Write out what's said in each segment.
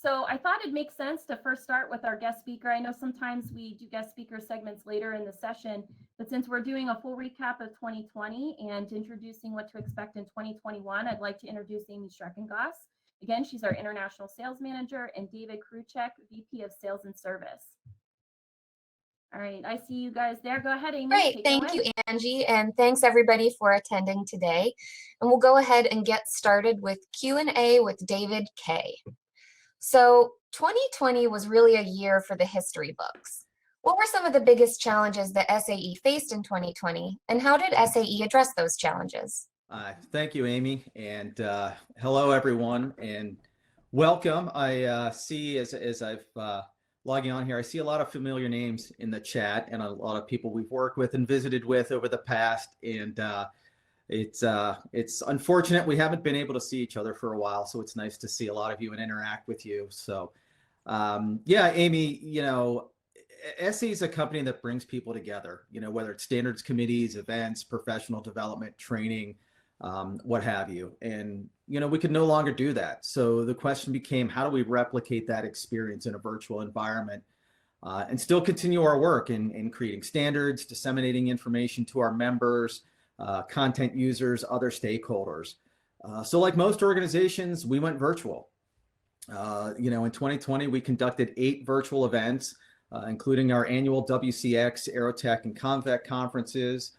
So I thought it'd make sense to first start with our guest speaker. I know sometimes we do guest speaker segments later in the session, but since we're doing a full recap of 2020 and introducing what to expect in 2021, I'd like to introduce Amy Schreckengoss. Again, she's our International Sales Manager, and David Kruchek, VP of Sales and Service. All right, I see you guys there. Go ahead, Amy. Great, thank you, Angie, and thanks everybody for attending today. And we'll go ahead and get started with Q&A with David K. So 2020 was really a year for the history books. What were some of the biggest challenges that SAE faced in 2020, and how did SAE address those challenges? Thank you, Amy, and hello, everyone, and welcome. I see as I've logging on here, I see a lot of familiar names in the chat and a lot of people we've worked with and visited with over the past, and it's unfortunate we haven't been able to see each other for a while, so it's nice to see a lot of you and interact with you. So yeah, Amy, SAE is a company that brings people together, whether it's standards committees, events, professional development, training, what have you. And, we could no longer do that. So the question became, how do we replicate that experience in a virtual environment and still continue our work in creating standards, disseminating information to our members, content users, other stakeholders. So like most organizations, we went virtual. In 2020, we conducted 8 virtual events, including our annual WCX, Aerotech, and Convec conferences.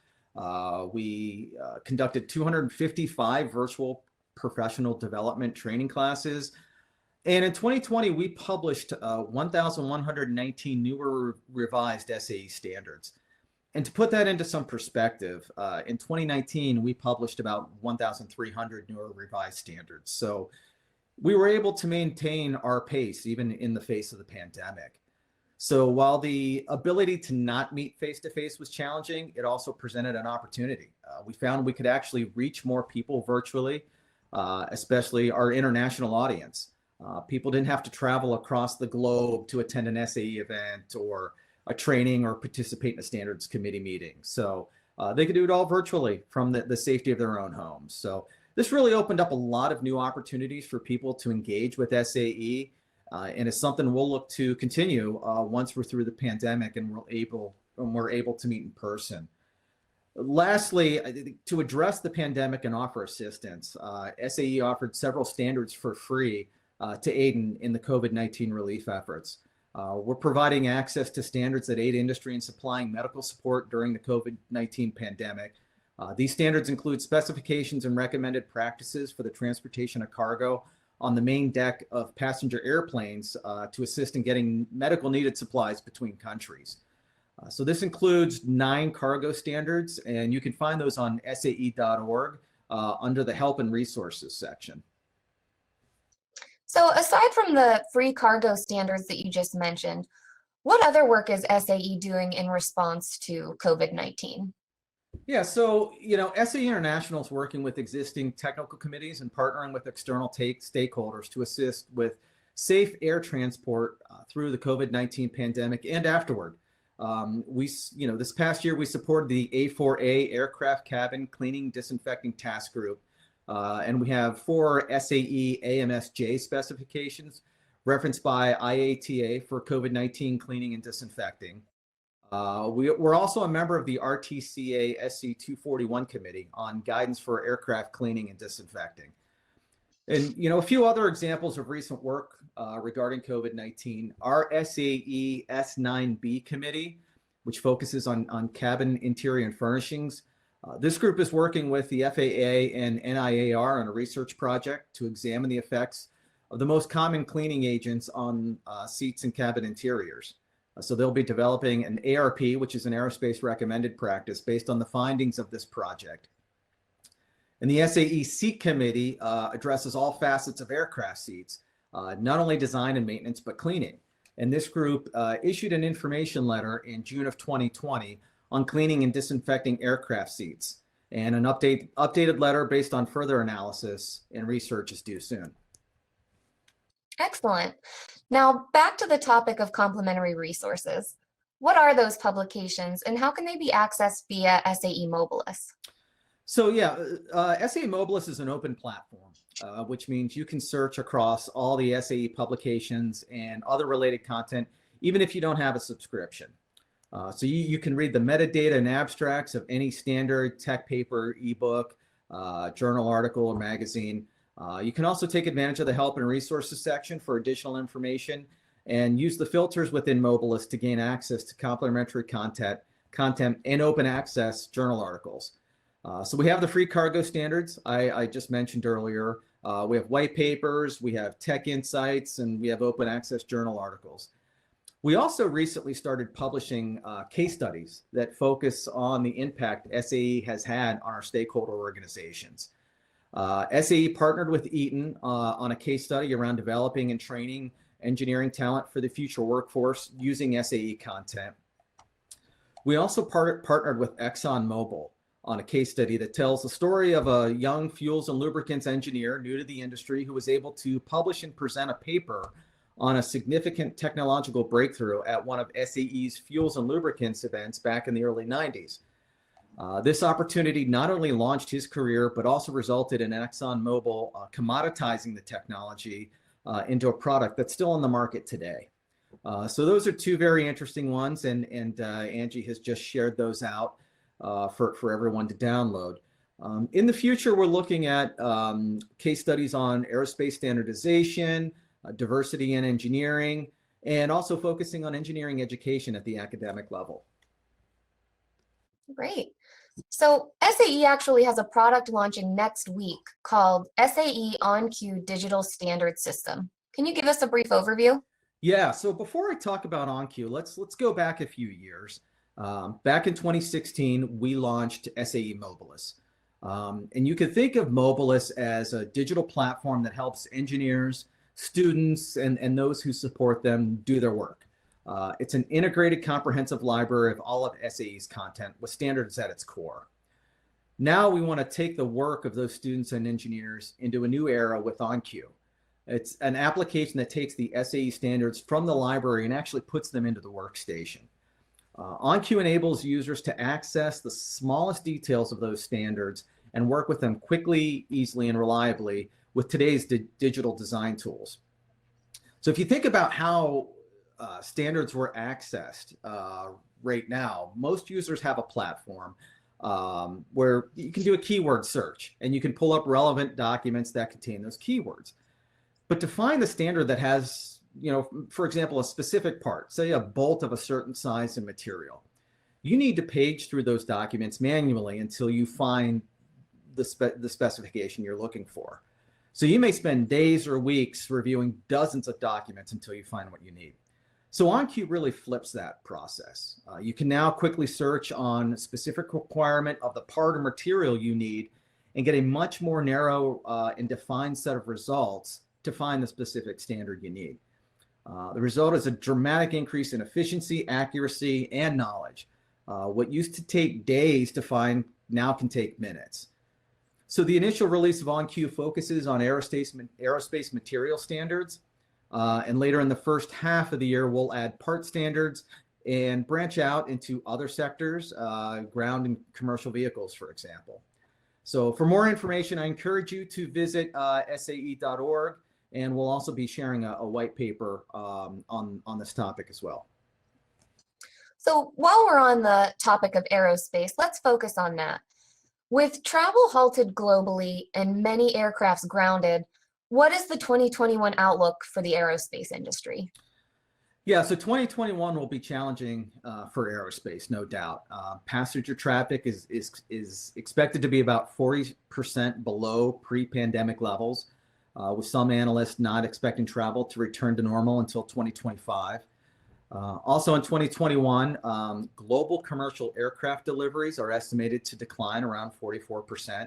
We conducted 255 virtual professional development training classes. And in 2020, we published 1,119 newer revised SAE standards. And to put that into some perspective, in 2019, we published about 1,300 newer revised standards. So we were able to maintain our pace even in the face of the pandemic. So while the ability to not meet face-to-face was challenging, it also presented an opportunity. We found we could actually reach more people virtually, especially our international audience. People didn't have to travel across the globe to attend an SAE event or a training or participate in a standards committee meeting. So they could do it all virtually from the safety of their own homes. So this really opened up a lot of new opportunities for people to engage with SAE. And it's something we'll look to continue once we're through the pandemic and we're able to meet in person. Lastly, to address the pandemic and offer assistance, SAE offered several standards for free to aid in the COVID-19 relief efforts. We're providing access to standards that aid industry in supplying medical support during the COVID-19 pandemic. These standards include specifications and recommended practices for the transportation of cargo on the main deck of passenger airplanes to assist in getting medical needed supplies between countries. So this includes 9 cargo standards, and you can find those on SAE.org under the Help and Resources section. So aside from the free cargo standards that you just mentioned, what other work is SAE doing in response to COVID-19? Yeah, so, SAE International is working with existing technical committees and partnering with external stakeholders to assist with safe air transport through the COVID-19 pandemic and afterward. This past year, we supported the A4A Aircraft Cabin Cleaning Disinfecting Task Group, and we have 4 SAE AMSJ specifications referenced by IATA for COVID-19 cleaning and disinfecting. We're also a member of the RTCA SC 241 committee on guidance for aircraft cleaning and disinfecting. And, a few other examples of recent work regarding COVID-19, our SAE S9B committee, which focuses on cabin interior and furnishings. This group is working with the FAA and NIAR on a research project to examine the effects of the most common cleaning agents on seats and cabin interiors. So they'll be developing an ARP, which is an aerospace recommended practice based on the findings of this project. And the SAE Seat Committee addresses all facets of aircraft seats, not only design and maintenance, but cleaning. And this group issued an information letter in June of 2020 on cleaning and disinfecting aircraft seats. And an updated letter based on further analysis and research is due soon. Excellent. Now back to the topic of complementary resources. What are those publications and how can they be accessed via SAE Mobilis? So yeah, SAE Mobilis is an open platform, which means you can search across all the SAE publications and other related content, even if you don't have a subscription. So you can read the metadata and abstracts of any standard tech paper, ebook, journal article, or magazine. You can also take advantage of the help and resources section for additional information and use the filters within Mobilis to gain access to complementary content and open access journal articles. So we have the free cargo standards I just mentioned earlier. We have white papers, we have tech insights, and we have open access journal articles. We also recently started publishing case studies that focus on the impact SAE has had on our stakeholder organizations. SAE partnered with Eaton on a case study around developing and training engineering talent for the future workforce using SAE content. We also partnered with ExxonMobil on a case study that tells the story of a young fuels and lubricants engineer new to the industry who was able to publish and present a paper on a significant technological breakthrough at one of SAE's fuels and lubricants events back in the early 90s. This opportunity not only launched his career, but also resulted in ExxonMobil commoditizing the technology into a product that's still on the market today. So those are two very interesting ones, and Angie has just shared those out for everyone to download. In the future, we're looking at case studies on aerospace standardization, diversity in engineering, and also focusing on engineering education at the academic level. Great. So SAE actually has a product launching next week called SAE OnQ Digital Standard System. Can you give us a brief overview? Yeah, so before I talk about OnQ, let's go back a few years. Back in 2016, we launched SAE Mobilis. And you can think of Mobilis as a digital platform that helps engineers, students, and those who support them do their work. It's an integrated, comprehensive library of all of SAE's content with standards at its core. Now we want to take the work of those students and engineers into a new era with OnQ. It's an application that takes the SAE standards from the library and actually puts them into the workstation. OnQ enables users to access the smallest details of those standards and work with them quickly, easily, and reliably with today's digital design tools. So if you think about how standards were accessed right now, most users have a platform where you can do a keyword search and you can pull up relevant documents that contain those keywords. But to find the standard that has, for example, a specific part, say a bolt of a certain size and material, you need to page through those documents manually until you find the specification you're looking for. So you may spend days or weeks reviewing dozens of documents until you find what you need. So OnQ really flips that process. You can now quickly search on a specific requirement of the part or material you need and get a much more narrow and defined set of results to find the specific standard you need. The result is a dramatic increase in efficiency, accuracy, and knowledge. What used to take days to find now can take minutes. So the initial release of OnQ focuses on aerospace material standards. And later in the first half of the year, we'll add part standards and branch out into other sectors, ground and commercial vehicles, for example. So for more information, I encourage you to visit SAE.org, and we'll also be sharing a white paper on this topic as well. So while we're on the topic of aerospace, let's focus on that. With travel halted globally and many aircrafts grounded, what is the 2021 outlook for the aerospace industry? Yeah, so 2021 will be challenging for aerospace, no doubt. Passenger traffic is expected to be about 40% below pre-pandemic levels, with some analysts not expecting travel to return to normal until 2025. Also in 2021, global commercial aircraft deliveries are estimated to decline around 44%.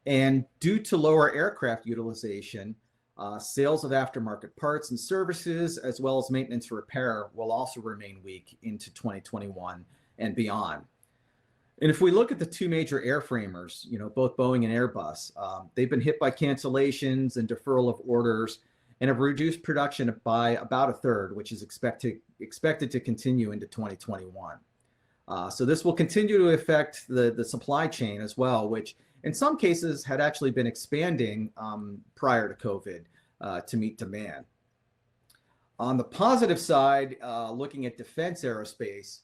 And due to lower aircraft utilization, sales of aftermarket parts and services, as well as maintenance and repair, will also remain weak into 2021 and beyond. And if we look at the two major airframers, both Boeing and Airbus, they've been hit by cancellations and deferral of orders and have reduced production by about a third, which is expected to continue into 2021. So this will continue to affect the supply chain as well, which in some cases had actually been expanding prior to COVID to meet demand. On the positive side, looking at defense aerospace,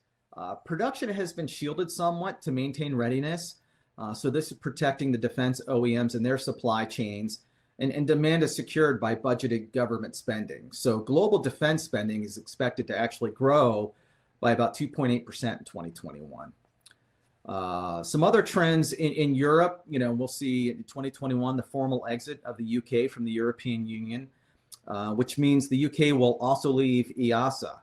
production has been shielded somewhat to maintain readiness. So this is protecting the defense OEMs and their supply chains, and demand is secured by budgeted government spending. So global defense spending is expected to actually grow by about 2.8% in 2021. Some other trends in Europe, we'll see in 2021 the formal exit of the UK from the European Union, which means the UK will also leave EASA.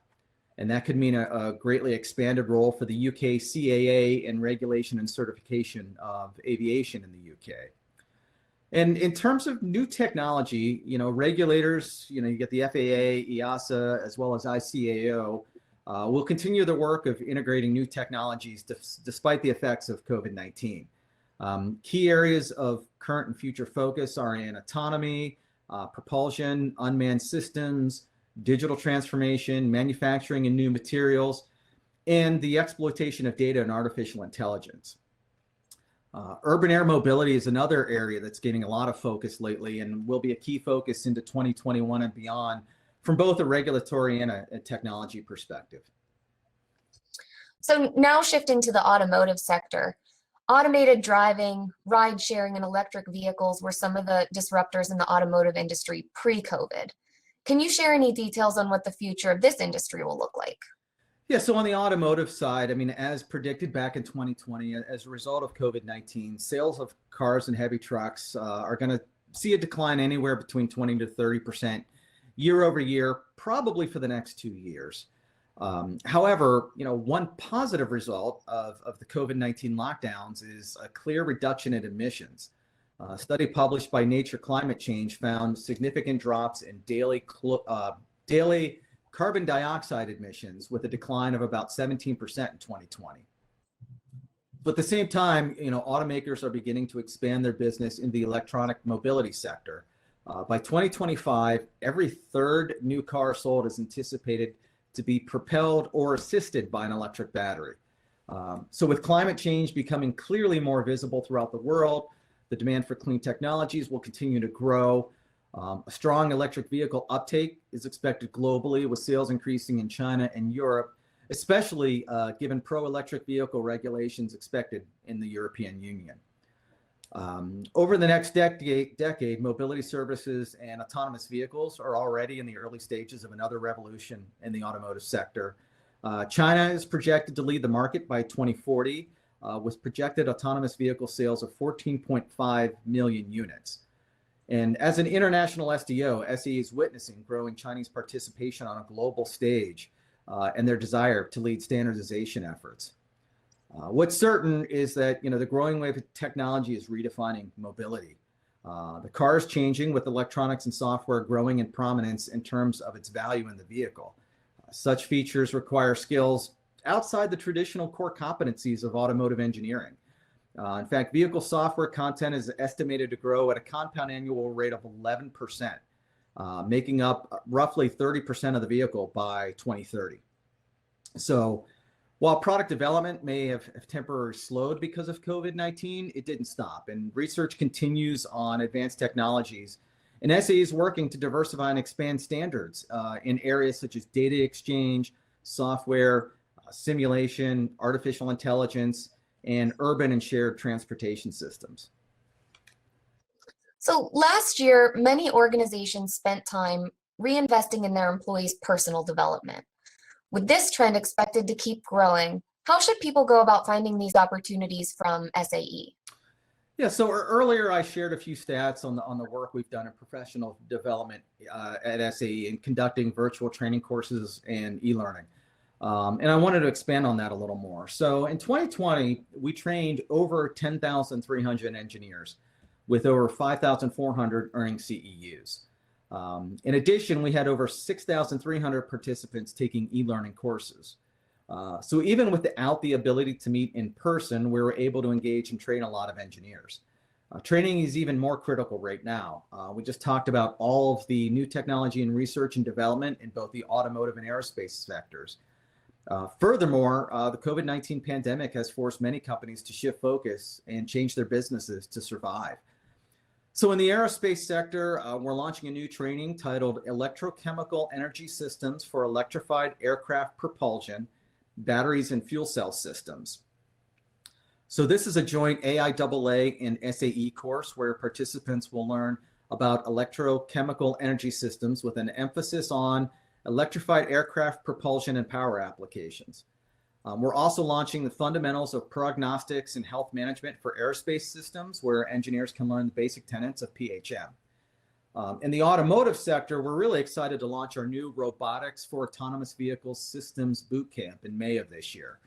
And that could mean a greatly expanded role for the UK CAA in regulation and certification of aviation in the UK. And in terms of new technology, regulators, you get the FAA, EASA, as well as ICAO, will continue the work of integrating new technologies despite the effects of COVID-19. Key areas of current and future focus are in autonomy, propulsion, unmanned systems, digital transformation, manufacturing and new materials, and the exploitation of data and artificial intelligence. Urban air mobility is another area that's getting a lot of focus lately and will be a key focus into 2021 and beyond from both a regulatory and a technology perspective. So now shifting to the automotive sector, automated driving, ride sharing, and electric vehicles were some of the disruptors in the automotive industry pre-COVID. Can you share any details on what the future of this industry will look like? Yeah, so on the automotive side, as predicted back in 2020, as a result of COVID-19, sales of cars and heavy trucks are going to see a decline anywhere between 20 to 30% year over year, probably for the next 2 years. However, one positive result of the COVID-19 lockdowns is a clear reduction in emissions. A study published by Nature Climate Change found significant drops in daily carbon dioxide emissions, with a decline of about 17% in 2020. But at the same time, automakers are beginning to expand their business in the electronic mobility sector. By 2025, every third new car sold is anticipated to be propelled or assisted by an electric battery. So with climate change becoming clearly more visible throughout the world, the demand for clean technologies will continue to grow. A strong electric vehicle uptake is expected globally, with sales increasing in China and Europe, especially given pro-electric vehicle regulations expected in the European Union. Over the next decade, mobility services and autonomous vehicles are already in the early stages of another revolution in the automotive sector. China is projected to lead the market by 2040, with projected autonomous vehicle sales of 14.5 million units. And as an international SDO, SAE is witnessing growing Chinese participation on a global stage and their desire to lead standardization efforts. What's certain is that the growing wave of technology is redefining mobility. The car is changing, with electronics and software growing in prominence in terms of its value in the vehicle. Such features require skills outside the traditional core competencies of automotive engineering. In fact, vehicle software content is estimated to grow at a compound annual rate of 11%, making up roughly 30% of the vehicle by 2030. So while product development may have temporarily slowed because of COVID-19, it didn't stop, and research continues on advanced technologies. And SAE is working to diversify and expand standards in areas such as data exchange, software, simulation, artificial intelligence, and urban and shared transportation systems. So last year, many organizations spent time reinvesting in their employees' personal development. With this trend expected to keep growing, how should people go about finding these opportunities from SAE? Yeah, so earlier I shared a few stats on the work we've done in professional development at SAE in conducting virtual training courses and e-learning. And I wanted to expand on that a little more. So in 2020, we trained over 10,300 engineers, with over 5,400 earning CEUs. In addition, we had over 6,300 participants taking e-learning courses. So even without the ability to meet in person, we were able to engage and train a lot of engineers. Training is even more critical right now. We just talked about all of the new technology and research and development in both the automotive and aerospace sectors. Furthermore, the COVID-19 pandemic has forced many companies to shift focus and change their businesses to survive. So in the aerospace sector, we're launching a new training titled Electrochemical Energy Systems for Electrified Aircraft Propulsion, Batteries and Fuel Cell Systems. So this is a joint AIAA and SAE course where participants will learn about electrochemical energy systems with an emphasis on electrified aircraft propulsion and power applications. We're also launching the fundamentals of prognostics and health management for aerospace systems, where engineers can learn the basic tenets of PHM. In the automotive sector, we're really excited to launch our new Robotics for Autonomous Vehicle Systems Bootcamp in May of this year.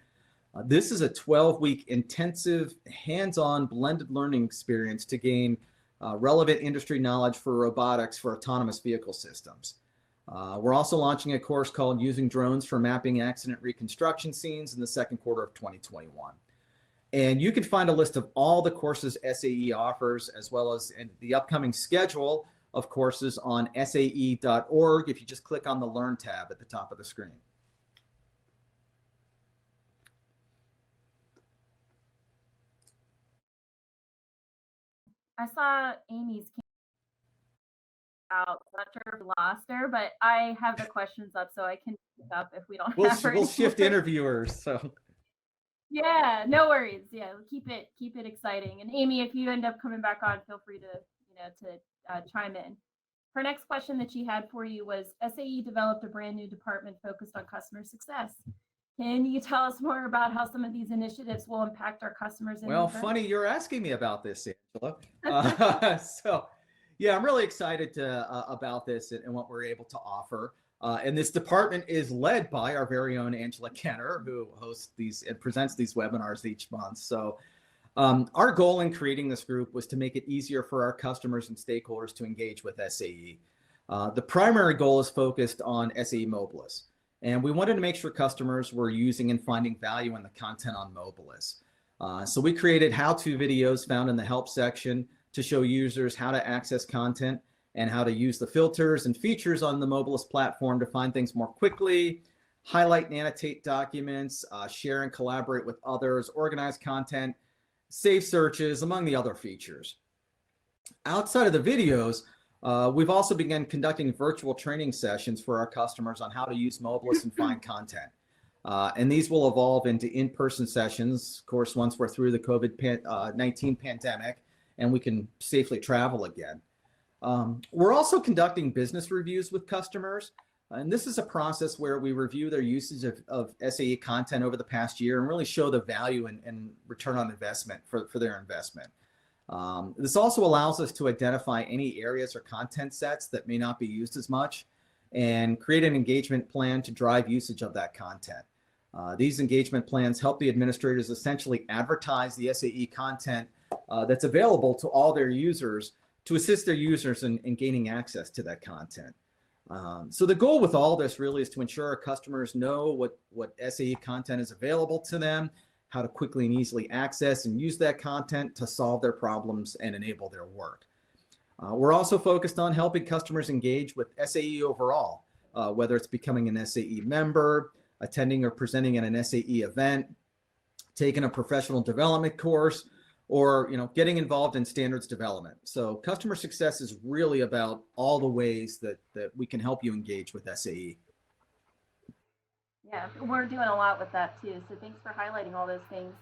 This is a 12-week intensive, hands-on blended learning experience to gain relevant industry knowledge for robotics for autonomous vehicle systems. We're also launching a course called Using Drones for Mapping Accident Reconstruction Scenes in the second quarter of 2021. And you can find a list of all the courses SAE offers, as well as the upcoming schedule of courses on SAE.org if you just click on the Learn tab at the top of the screen. I saw Amy's out. I'm not sure if we lost her, but I have the questions up, so I can pick up if we don't have her. We'll shift interviewers. So yeah, no worries. Yeah, keep it exciting. And Amy, if you end up coming back on, feel free to chime in. Her next question that she had for you was, SAE developed a brand new department focused on customer success. Can you tell us more about how some of these initiatives will impact our customers? Well, funny you're asking me about this, Angela. So yeah, I'm really excited about this and what we're able to offer. And this department is led by our very own Angela Kenner, who hosts these and presents these webinars each month. So our goal in creating this group was to make it easier for our customers and stakeholders to engage with SAE. The primary goal is focused on SAE Mobilis. And we wanted to make sure customers were using and finding value in the content on Mobilis. So we created how-to videos found in the help section to show users how to access content and how to use the filters and features on the Mobilis platform to find things more quickly, highlight and annotate documents, share and collaborate with others, organize content, save searches, among the other features. Outside of the videos, we've also begun conducting virtual training sessions for our customers on how to use Mobilis and find content. And these will evolve into in-person sessions, of course, once we're through the COVID-19 pandemic and we can safely travel again. We're also conducting business reviews with customers. And this is a process where we review their usage of SAE content over the past year and really show the value and return on investment for their investment. This also allows us to identify any areas or content sets that may not be used as much and create an engagement plan to drive usage of that content. These engagement plans help the administrators essentially advertise the SAE content that's available to all their users to assist their users in gaining access to that content. So the goal with all this really is to ensure our customers know what SAE content is available to them, how to quickly and easily access and use that content to solve their problems and enable their work. We're also focused on helping customers engage with SAE overall, whether it's becoming an SAE member, attending or presenting at an SAE event, taking a professional development course, or getting involved in standards development. So customer success is really about all the ways that we can help you engage with SAE. Yeah, we're doing a lot with that too. So thanks for highlighting all those things.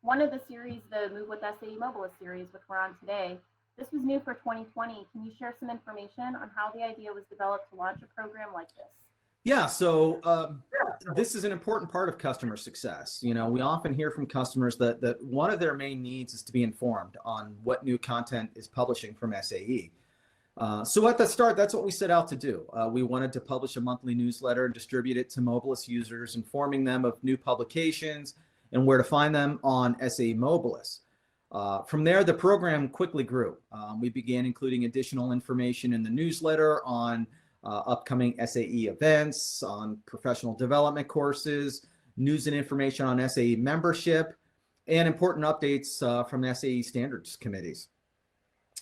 One of the series, the Move with SAE Mobilis series, which we're on today, this was new for 2020. Can you share some information on how the idea was developed to launch a program like this? Yeah, so this is an important part of customer success. We often hear from customers that one of their main needs is to be informed on what new content is publishing from SAE. So at the start, that's what we set out to do. We wanted to publish a monthly newsletter and distribute it to Mobilis users, informing them of new publications and where to find them on SAE Mobilis. From there, the program quickly grew. We began including additional information in the newsletter on upcoming SAE events, on professional development courses, news and information on SAE membership, and important updates from SAE standards committees.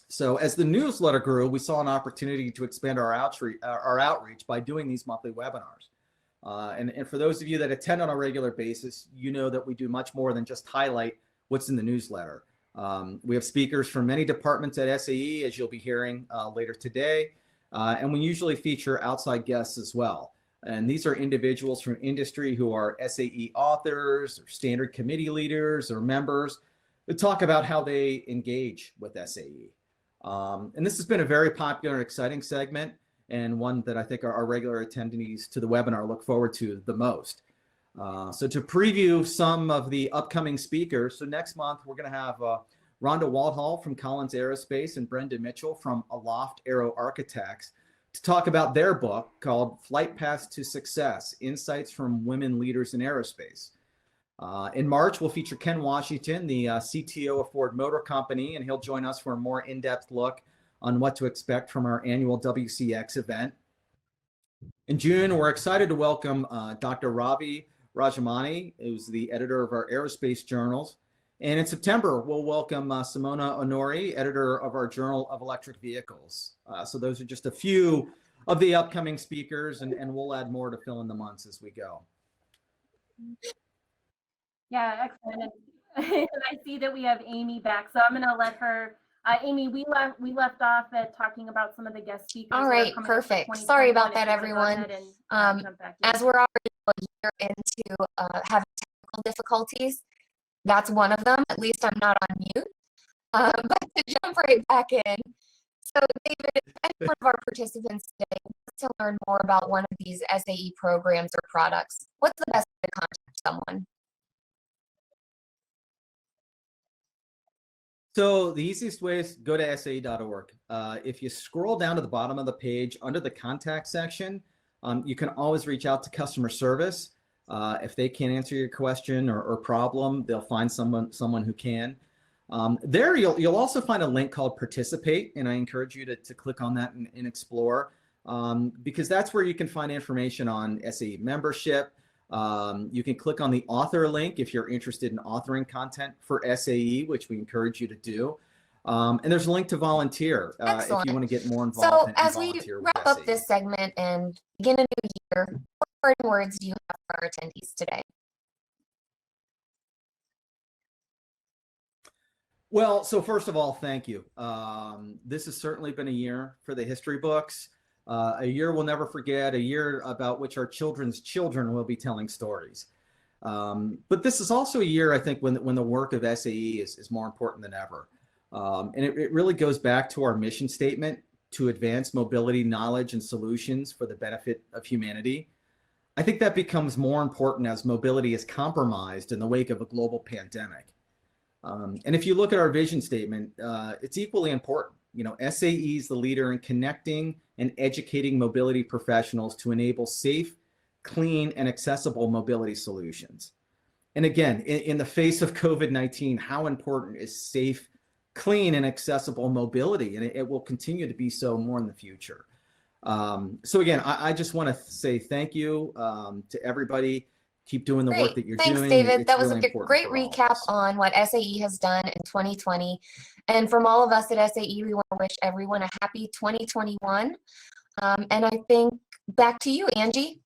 So as the newsletter grew, we saw an opportunity to expand our outreach by doing these monthly webinars. And for those of you that attend on a regular basis, you know that we do much more than just highlight what's in the newsletter. We have speakers from many departments at SAE, as you'll be hearing later today, and we usually feature outside guests as well. And these are individuals from industry who are SAE authors, or standard committee leaders, or members to talk about how they engage with SAE. And this has been a very popular and exciting segment, and one that I think our regular attendees to the webinar look forward to the most. So to preview some of the upcoming speakers, so next month we're going to have Rhonda Waldhall from Collins Aerospace and Brenda Mitchell from Aloft Aero Architects to talk about their book called Flight Paths to Success: Insights from Women Leaders in Aerospace. In March, we'll feature Ken Washington, the CTO of Ford Motor Company, and he'll join us for a more in-depth look on what to expect from our annual WCX event. In June, we're excited to welcome Dr. Ravi Rajamani, who's the editor of our aerospace journals. And in September, we'll welcome Simona Honori, editor of our Journal of Electric Vehicles. So those are just a few of the upcoming speakers, and we'll add more to fill in the months as we go. Yeah, excellent. And I see that we have Amy back, so I'm going to let her. Amy, we left off at talking about some of the guest speakers. All right, perfect. Sorry about that, everyone. As we're already a year into having technical difficulties, that's one of them. At least I'm not on mute. But to jump right back in. So, David, if any one of our participants today wants to learn more about one of these SAE programs or products, what's the best way to contact someone? So the easiest way is go to SAE.org. If you scroll down to the bottom of the page under the contact section, you can always reach out to customer service. If they can't answer your question or problem, they'll find someone who can. There you'll also find a link called Participate, and I encourage you to click on that and explore, because that's where you can find information on SAE membership. You can click on the author link if you're interested in authoring content for SAE, which we encourage you to do. And there's a link to volunteer if you want to get more involved. So as we wrap up this segment and begin a new year, what parting words do you have for our attendees today? Well, so first of all, thank you. This has certainly been a year for the history books. A year we'll never forget, a year about which our children's children will be telling stories. But this is also a year, I think, when the work of SAE is more important than ever. And it really goes back to our mission statement to advance mobility, knowledge, and solutions for the benefit of humanity. I think that becomes more important as mobility is compromised in the wake of a global pandemic. And if you look at our vision statement, it's equally important. You know, SAE is the leader in connecting and educating mobility professionals to enable safe, clean, and accessible mobility solutions. And again, in the face of COVID-19, how important is safe, clean, and accessible mobility? And it will continue to be so more in the future. So again, I just want to say thank you to everybody. Keep doing the work that you're doing. Thanks, David. It's that was really a great recap on what SAE has done in 2020. And from all of us at SAE, we want to wish everyone a happy 2021. And I think back to you, Angie.